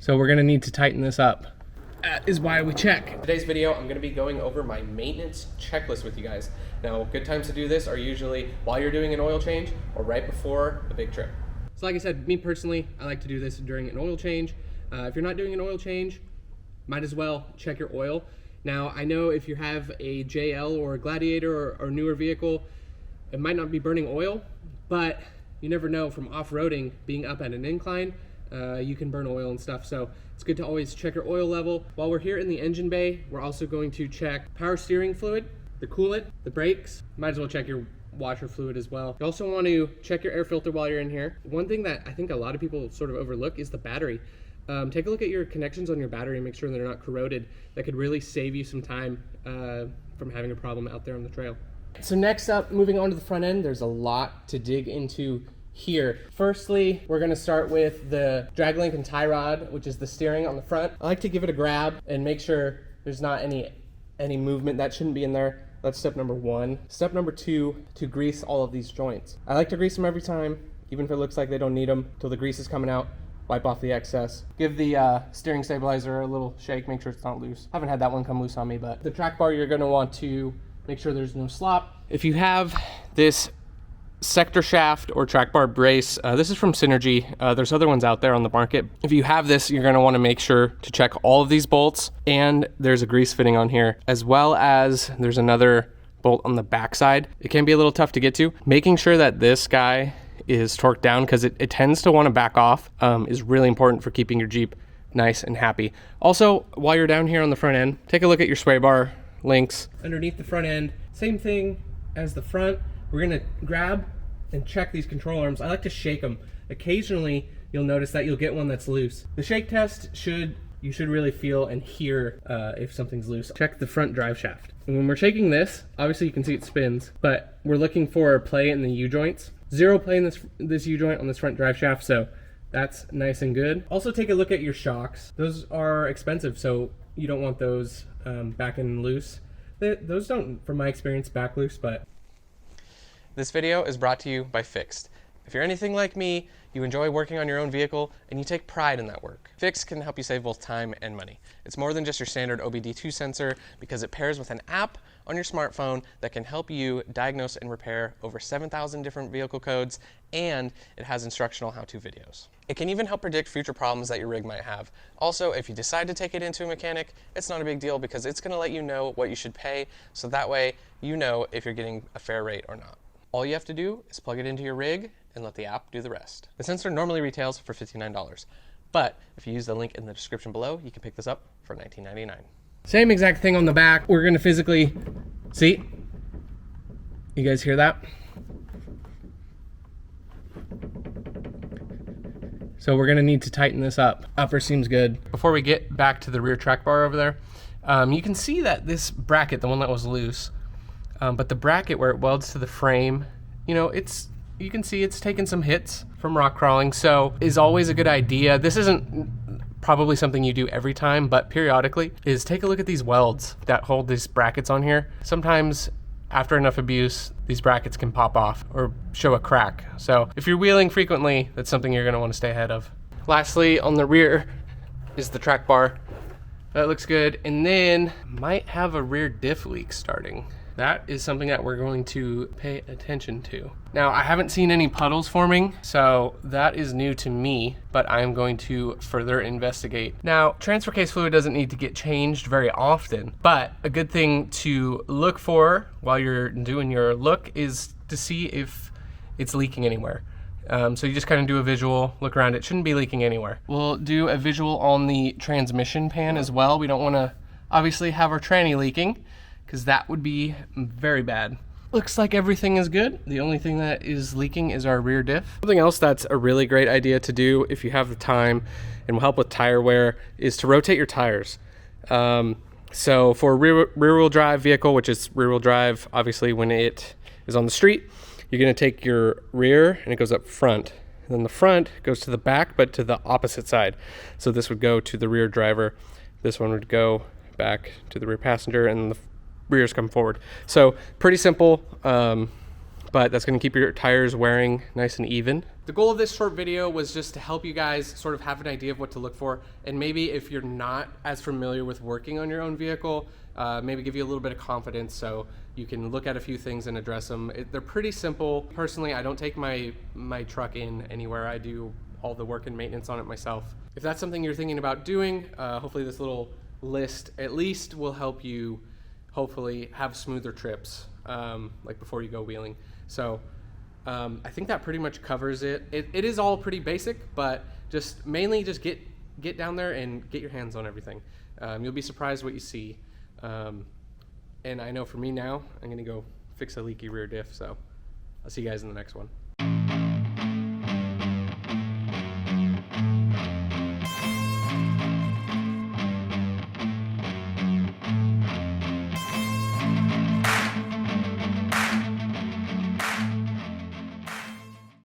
So we're gonna need to tighten this up. That is why we check. Today's video, I'm gonna be going over my maintenance checklist with you guys. Now, good times to do this are usually while you're doing an oil change or right before a big trip. So like I said, me personally, I like to do this during an oil change. If you're not doing an oil change, might as well check your oil. Now, I know if you have a JL or a Gladiator or newer vehicle, it might not be burning oil, but you never know from off-roading, being up at an incline, you can burn oil and stuff. So it's good to always check your oil level. While we're here in the engine bay, we're also going to check power steering fluid, the coolant, the brakes. Might as well check your washer fluid as well. You also want to check your air filter while you're in here. One thing that I think a lot of people sort of overlook is the battery. Take a look at your connections on your battery and make sure they're not corroded. That could really save you some time from having a problem out there on the trail. So next up, moving on to the front end, there's a lot to dig into here. Firstly, we're gonna start with the drag link and tie rod, which is the steering on the front. I like to give it a grab and make sure there's not any movement that shouldn't be in there. That's step number one. Step number two, to grease all of these joints. I like to grease them every time, even if it looks like they don't need them, till the grease is coming out. Wipe off the excess. Give the steering stabilizer a little shake, make sure it's not loose. Haven't had that one come loose on me, but the track bar, you're gonna want to make sure there's no slop. If you have this sector shaft or track bar brace, this is from Synergy. There's other ones out there on the market. If you have this, you're gonna wanna make sure to check all of these bolts, and there's a grease fitting on here, as well as there's another bolt on the back side. It can be a little tough to get to. Making sure that this guy is torqued down, because it tends to want to back off, is really important for keeping your Jeep nice and happy. Also, while you're down here on the front end, take a look at your sway bar links. Underneath the front end, same thing as the front. We're gonna grab and check these control arms. I like to shake them. Occasionally, you'll notice that you'll get one that's loose. The shake test you should really feel and hear if something's loose. Check the front drive shaft. And when we're shaking this, obviously you can see it spins, but we're looking for play in the U-joints. Zero play in this U-joint on this front drive shaft, so that's nice and good. Also take a look at your shocks. Those are expensive, so you don't want those back and loose. Those don't, from my experience, back loose, but... This video is brought to you by Fixed. If you're anything like me, you enjoy working on your own vehicle and you take pride in that work. Fixed can help you save both time and money. It's more than just your standard OBD2 sensor, because it pairs with an app on your smartphone that can help you diagnose and repair over 7,000 different vehicle codes, and it has instructional how-to videos. It can even help predict future problems that your rig might have. Also, if you decide to take it into a mechanic, it's not a big deal, because it's going to let you know what you should pay, so that way you know if you're getting a fair rate or not. All you have to do is plug it into your rig and let the app do the rest. The sensor normally retails for $59, but if you use the link in the description below, you can pick this up for $19.99. Same exact thing on the back. We're gonna physically, see? You guys hear that? So we're gonna need to tighten this up. Upper seems good. Before we get back to the rear track bar over there, you can see that this bracket, the one that was loose, but the bracket where it welds to the frame, you know, you can see it's taken some hits from rock crawling, so is always a good idea. This isn't probably something you do every time, but periodically, is take a look at these welds that hold these brackets on here. Sometimes after enough abuse, these brackets can pop off or show a crack. So if you're wheeling frequently, that's something you're gonna wanna stay ahead of. Lastly, on the rear is the track bar. That looks good. And then might have a rear diff leak starting. That is something that we're going to pay attention to. Now, I haven't seen any puddles forming, so that is new to me, but I'm going to further investigate. Now, transfer case fluid doesn't need to get changed very often, but a good thing to look for while you're doing your look is to see if it's leaking anywhere. So you just kind of do a visual, look around, it shouldn't be leaking anywhere. We'll do a visual on the transmission pan as well. We don't want to obviously have our tranny leaking, because that would be very bad. Looks like everything is good. The only thing that is leaking is our rear diff. Something else that's a really great idea to do if you have the time and will help with tire wear is to rotate your tires. So for a rear-wheel drive vehicle, which is rear-wheel drive, obviously when it is on the street, you're gonna take your rear and it goes up front. And then the front goes to the back, but to the opposite side. So this would go to the rear driver. This one would go back to the rear passenger, and the rears come forward. So pretty simple, but that's gonna keep your tires wearing nice and even. The goal of this short video was just to help you guys sort of have an idea of what to look for, and maybe if you're not as familiar with working on your own vehicle, maybe give you a little bit of confidence so you can look at a few things and address them. They're pretty simple. Personally, I don't take my truck in anywhere. I do all the work and maintenance on it myself. If that's something you're thinking about doing, hopefully this little list at least will help you hopefully have smoother trips, like before you go wheeling. So I think that pretty much covers it. It is all pretty basic, but mainly just get down there and get your hands on everything. You'll be surprised what you see. And I know for me now, I'm gonna go fix a leaky rear diff, so I'll see you guys in the next one.